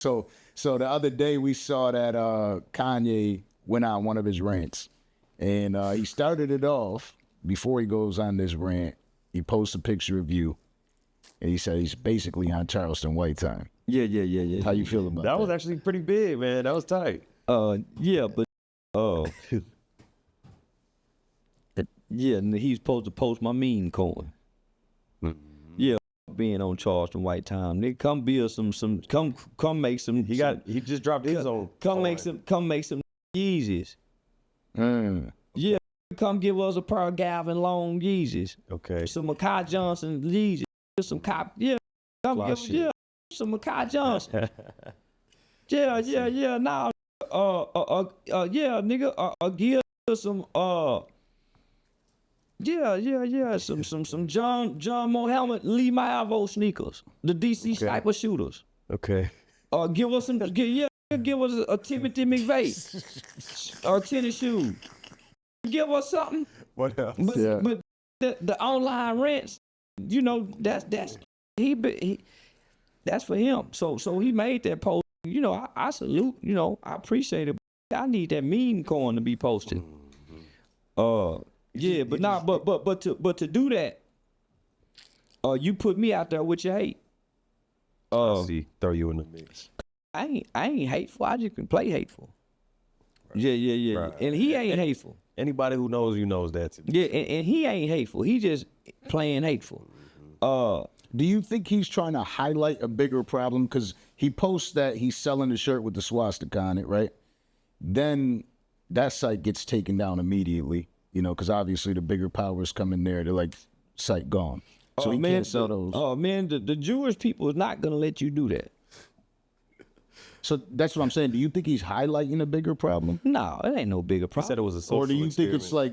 So the other day we saw that Kanye went on one of his rants, and he started it off before he goes on this rant. He posts a picture of you, and he said he's basically on Charleston White time. Yeah. How you feel about that? That was actually pretty big, man. That was tight. Yeah, but yeah, and he's supposed to post my meme coin. Yeah, being on Charleston White time. Nigga, come build come make some. He just dropped his own. Come make some Yeezys. Yeah, come give us a pair of Galvin Long Yeezys. Okay. Some Makai Johnson Yeezys. Some cop. Yeah, come give some Makai Johnson. Yeah. Now, yeah, nigga, give some some John Mohammed Lee Malvo sneakers, the DC sniper shooters. Okay. Give us a Timothy McVeigh tennis shoes. Give us something. What else? But the online rents, you know, that's for him. So he made that post. You know, I salute. You know, I appreciate it. I need that meme coin to be posted. Yeah, but to do that, you put me out there with your hate. See, throw you in the mix. I ain't hateful. I just can play hateful. Right. Yeah. Right. And he ain't hateful. Anybody who knows you knows that. Yeah, and he ain't hateful. He just playing hateful. Do you think he's trying to highlight a bigger problem? Because he posts that he's selling a shirt with the swastika on it, right? Then that site gets taken down immediately, you know, because obviously the bigger powers come in there. They're like, site gone. So he can't sell those. Oh, man, the Jewish people is not going to let you do that. So that's what I'm saying. Do you think he's highlighting a bigger problem? No, it ain't no bigger problem. He said it was a social Or do you experiment. think it's like,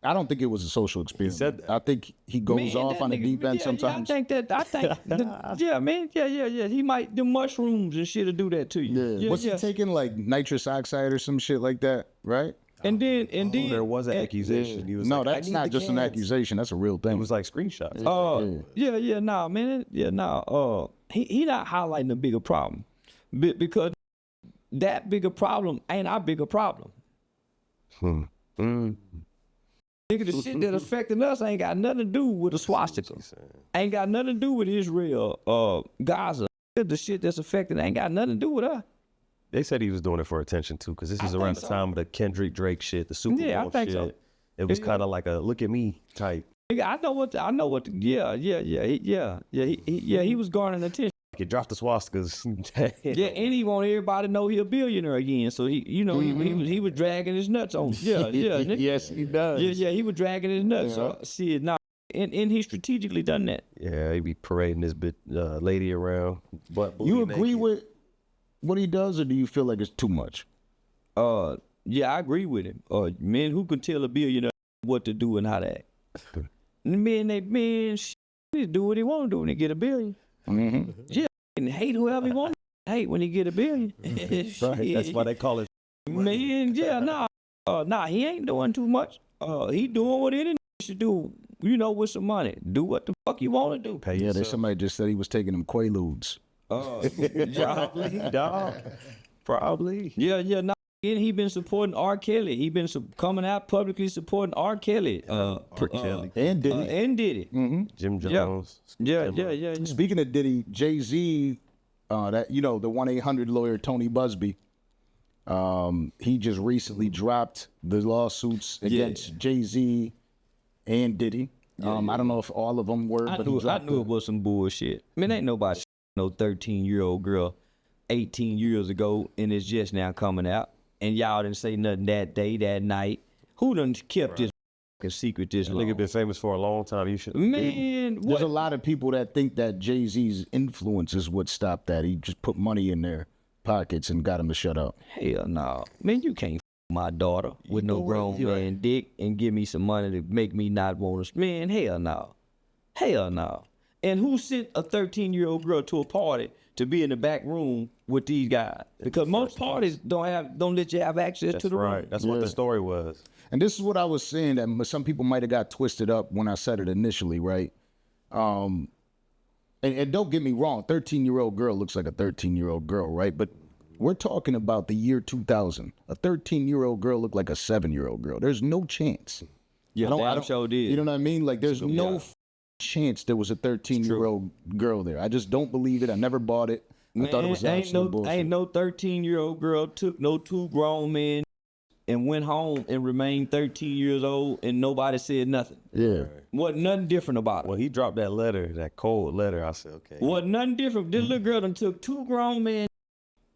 I don't think it was a social experiment. He said that. I think he goes off on the deep end sometimes. I think yeah. He might do mushrooms and shit to do that to you. Yeah. Was he taking like nitrous oxide or some shit like that, right? And then there was an accusation. He was no, like, that's not just an accusation. That's a real thing. It was like screenshots. He not highlighting a bigger problem, because that bigger problem ain't our bigger problem. Nigga, the shit that affecting us ain't got nothing to do with the swastika. Ain't got nothing to do with Israel, Gaza. The shit that's affecting ain't got nothing to do with us. They said he was doing it for attention too, because this is around the time of the Kendrick Drake shit, the Super Bowl shit. I think so. It was kind of like a look at me type. I know what. He was garnering attention. He dropped the swastikas. Yeah, and he want everybody to know he a billionaire again. So he was dragging his nuts on. Yeah. Yes, he does. Yeah, he was dragging his nuts. So see it now, and he strategically done that. Yeah, he be parading this lady around. But you agree with what he does, or do you feel like it's too much? Yeah, I agree with him. Man, who can tell a billionaire what to do and how to act? They do what he want to do when they get a billion. Yeah, and hate whoever he want to hate when he get a billion. Right, that's why they call it. Man, yeah, he ain't doing too much. He doing what any should do, you know, with some money. Do what the fuck you want to do. Pay yourself. Somebody just said he was taking them Quaaludes. Probably, dog. Probably. Yeah. Nah, and he been supporting R. Kelly. He been coming out publicly supporting R. Kelly. R. Kelly. And Diddy. Jim Jones. Yeah. Speaking of Diddy, Jay-Z, the 1-800 lawyer Tony Busby, he just recently dropped the lawsuits against Jay-Z and Diddy. I don't know if all of them were, but I knew it was some bullshit. Man, ain't nobody no 13-year-old girl 18 years ago, and it's just now coming out. And y'all didn't say nothing that day, that night. Who done kept this secret this long? Nigga been famous for a long time. You should. Man, there's a lot of people that think that Jay-Z's influence is what stopped that. He just put money in their pockets and got him to shut up. Hell no. Man, you can't my daughter with no grown man dick and give me some money to make me not want to. Man, hell no. Hell no. And who sent a 13-year-old girl to a party to be in the back room with these guys? Because most parties don't let you have access to the room. Right. That's what the story was. And this is what I was saying, that some people might have got twisted up when I said it initially, right? and don't get me wrong, 13-year-old girl looks like a 13-year-old girl, right? But we're talking about the year 2000. A 13-year-old girl looked like a 7-year-old girl. There's no chance. Yeah, I don't show did. You know what I mean? Like, there's no chance there was a 13-year-old girl there. I just don't believe it. I never bought it. I thought it was absolute bullshit. Ain't no 13-year-old girl took no 2 grown men and went home and remained 13 years old and nobody said nothing. Yeah. Wasn't nothing different about it. When he dropped that letter, that cold letter, I said, okay. Wasn't nothing different. This little girl done took 2 grown men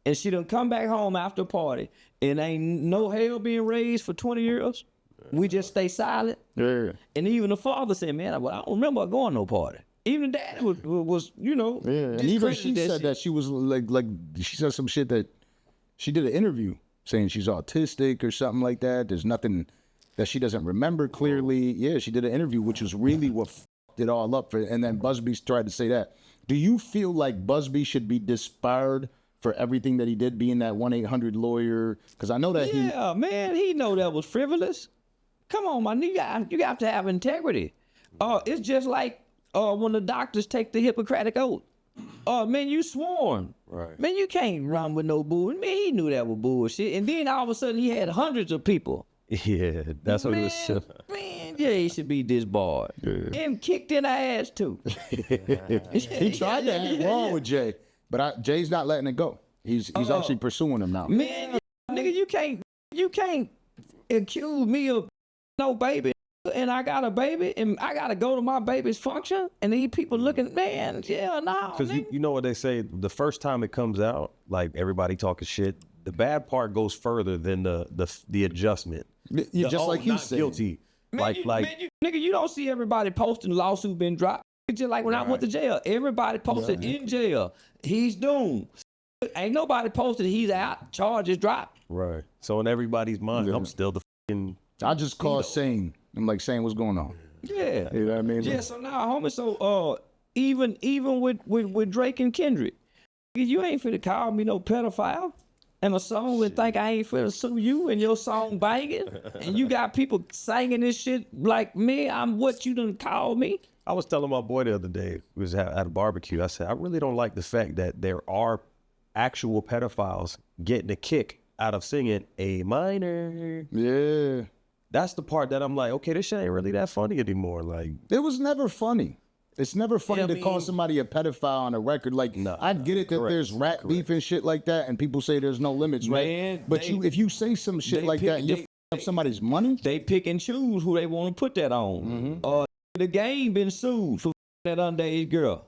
and she done come back home after a party and ain't no hell being raised for 20 years. We just stay silent. Yeah. And even the father said, man, I don't remember going no party. Even the dad was you know. Yeah. And even she said that she was like she said some shit that she did an interview saying she's autistic or something like that. There's nothing that she doesn't remember clearly. Yeah, she did an interview, which was really what fucked it all up. And then Busby tried to say that. Do you feel like Busby should be disbarred for everything that he did, being that 1-800 lawyer? Because I know that Yeah, man, he know that was frivolous. Come on, man, you got to have integrity. It's just like when the doctors take the Hippocratic oath. Man, you sworn. Right. Man, you can't run with no bull. Man, he knew that was bullshit. And then all of a sudden he had hundreds of people. Yeah, that's what he was saying. Man, yeah, he should be disbarred. Yeah. And kicked in the ass too. he tried to act wrong with Jay, but Jay's not letting it go. He's actually pursuing him now. Man, nigga, you can't accuse me of no baby. And I got a baby, and I gotta go to my baby's function, and these people looking, man, yeah, no. Because you know what they say, the first time it comes out, like everybody talking shit, the bad part goes further than the adjustment. You're just like he's saying. Guilty. Man, nigga, you don't see everybody posting lawsuit been dropped. It's just like when I went to jail, everybody posted in jail, he's doomed. Ain't nobody posted he's out, charges dropped. Right. So in everybody's mind, I'm still the fucking. I just call Sane. I'm like, Sane, what's going on? Yeah. You know what I mean? Yeah, so now, homie, so even with Drake and Kendrick, you ain't finna call me no pedophile. And a song would think I ain't finna sue you and your song banging. And you got people singing this shit like me, I'm what you done call me. I was telling my boy the other day, we was at a barbecue, I said, I really don't like the fact that there are actual pedophiles getting a kick out of singing A minor. Yeah. That's the part that I'm like, okay, this shit ain't really that funny anymore. Like, it was never funny. It's never funny to call somebody a pedophile on a record. Like, I get it that there's rap beef and shit like that, and people say there's no limits, Man, right? But if you say some shit like that and you're up somebody's money, they pick and choose who they want to put that on. The game been sued for that underage girl.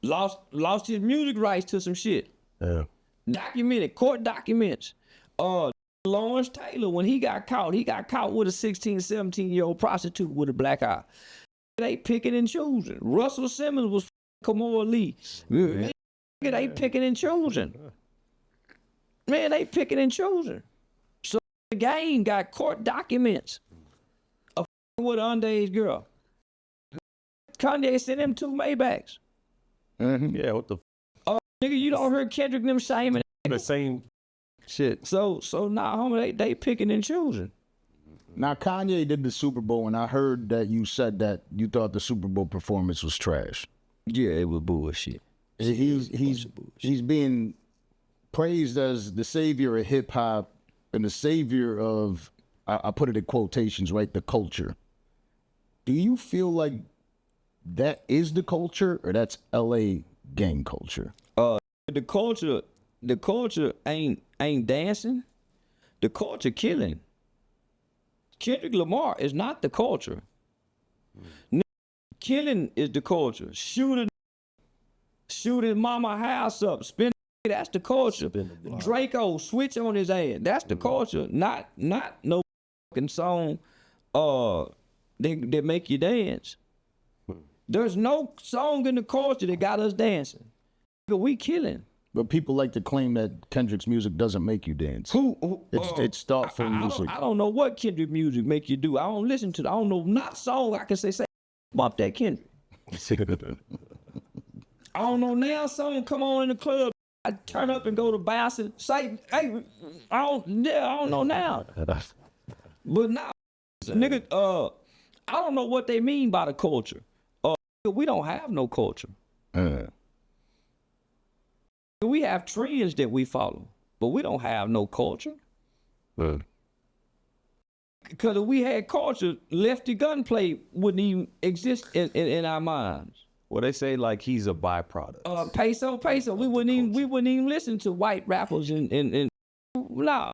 Lost his music rights to some shit. yeah. Documented, court documents. Lawrence Taylor, when he got caught with a 16, 17-year-old prostitute with a black eye. They picking and choosing. Russell Simmons was Kamora Lee. Man, they picking and choosing. Man, they picking and choosing. So the game got court documents of with an underage girl. Kanye sent him 2 Maybachs. Yeah, what the Nigga, you don't heard Kendrick them shaming the same shit. So now, homie, they picking and choosing. Now, Kanye did the Super Bowl, and I heard that you said that you thought the Super Bowl performance was trash. Yeah, it was bullshit. He's being praised as the savior of hip hop and the savior of, I put it in quotations, right, the culture. Do you feel like that is the culture, or that's LA gang culture? The culture ain't dancing. The culture killing. Kendrick Lamar is not the culture. Killing is the culture. Shoot his mama house up. Spin. That's the culture. Draco switch on his ass. That's the culture. Not no fucking song. That make you dance. There's no song in the culture that got us dancing. We killing. But people like to claim that Kendrick's music doesn't make you dance. It's thoughtful music. I don't know what Kendrick music make you do. I don't listen to it. I don't know not song I can say bump that Kendrick. I don't know now song come on in the club. I turn up and go to bouncing. Say, hey, I don't know now. But now, nigga, I don't know what they mean by the culture. We don't have no culture. We have trends that we follow, but we don't have no culture. Because if we had culture, lefty gunplay wouldn't even exist in our minds. Well, they say like he's a byproduct. Peso. We wouldn't even listen to white rappers and nah.